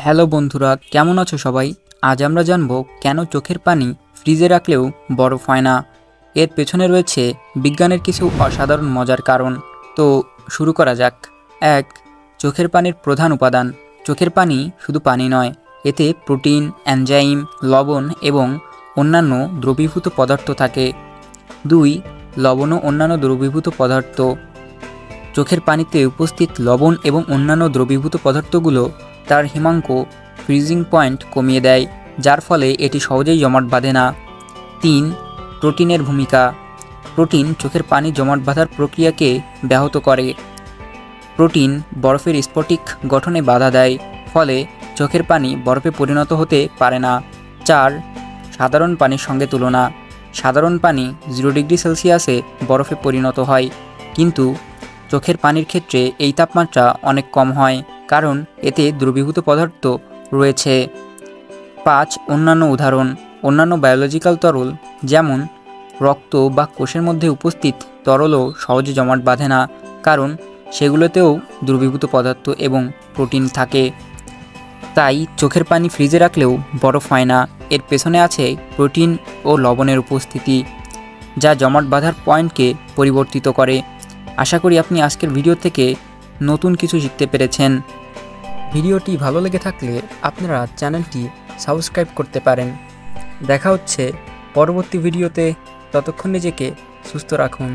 Hello বন্ধুরা, কেমন আছো সবাই? আজ আমরা জানব কেন চোখের পানি ফ্রিজে রাখলেও বরফ হয় না। এর পেছনে রয়েছে বিজ্ঞানের কিছু অসাধারণ মজার কারণ। তো শুরু করা যাক। ১. চোখের পানির প্রধান উপাদান। চোখের পানি শুধু পানি নয়, এতে প্রোটিন, এনজাইম, লবণ এবং অন্যান্য দ্রবীভূত পদার্থ থাকে। ২. লবণ ও অন্যান্য দ্রবীভূত পদার্থ। চোখের পানিতে উপস্থিত লবণ এবং অন্যান্য দ্রবীভূত পদার্থগুলো তার হিমাঙ্ক ফ্রিজিং পয়েন্ট কমিয়ে দেয়, যার ফলে এটি সহজেই জমাট বাঁধে না। ৩. প্রোটিনের ভূমিকা। প্রোটিন চোখের পানি জমাট বাঁধার প্রক্রিয়াকে ব্যাহত করে। প্রোটিন বরফের স্ফটিক গঠনে বাধা দেয়, ফলে চোখের পানি বরফে পরিণত হতে পারে না। ৪. সাধারণ পানির সঙ্গে তুলনা। সাধারণ পানি 0 ডিগ্রি সেলসিয়াসে বরফে পরিণত হয়, কিন্তু চোখের পানির ক্ষেত্রে এই তাপমাত্রা অনেক কম হয়, কারণ এতে দ্রবীভূত পদার্থ রয়েছে। ৫. অন্যান্য উদাহরণ। অন্যান্য বায়োলজিক্যাল তরল যেমন রক্ত বা কোষের মধ্যে উপস্থিত তরলও সহজে জমাট বাঁধে না, কারণ সেগুলোতেও দ্রবীভূত পদার্থ এবং প্রোটিন থাকে। তাই চোখের পানি ফ্রিজে রাখলেও বরফ হয় না। এর পেছনে আছে প্রোটিন ও লবণের উপস্থিতি, যা জমাট বাঁধার পয়েন্টকে পরিবর্তিত করে। আশা করি আপনি আজকের ভিডিও থেকে নতুন কিছু শিখতে পেরেছেন। ভিডিওটি ভালো লেগে থাকলে আপনারা চ্যানেলটি সাবস্ক্রাইব করতে পারেন। দেখা হচ্ছে পরবর্তী ভিডিওতে। ততক্ষণ নিজেকে সুস্থ রাখুন।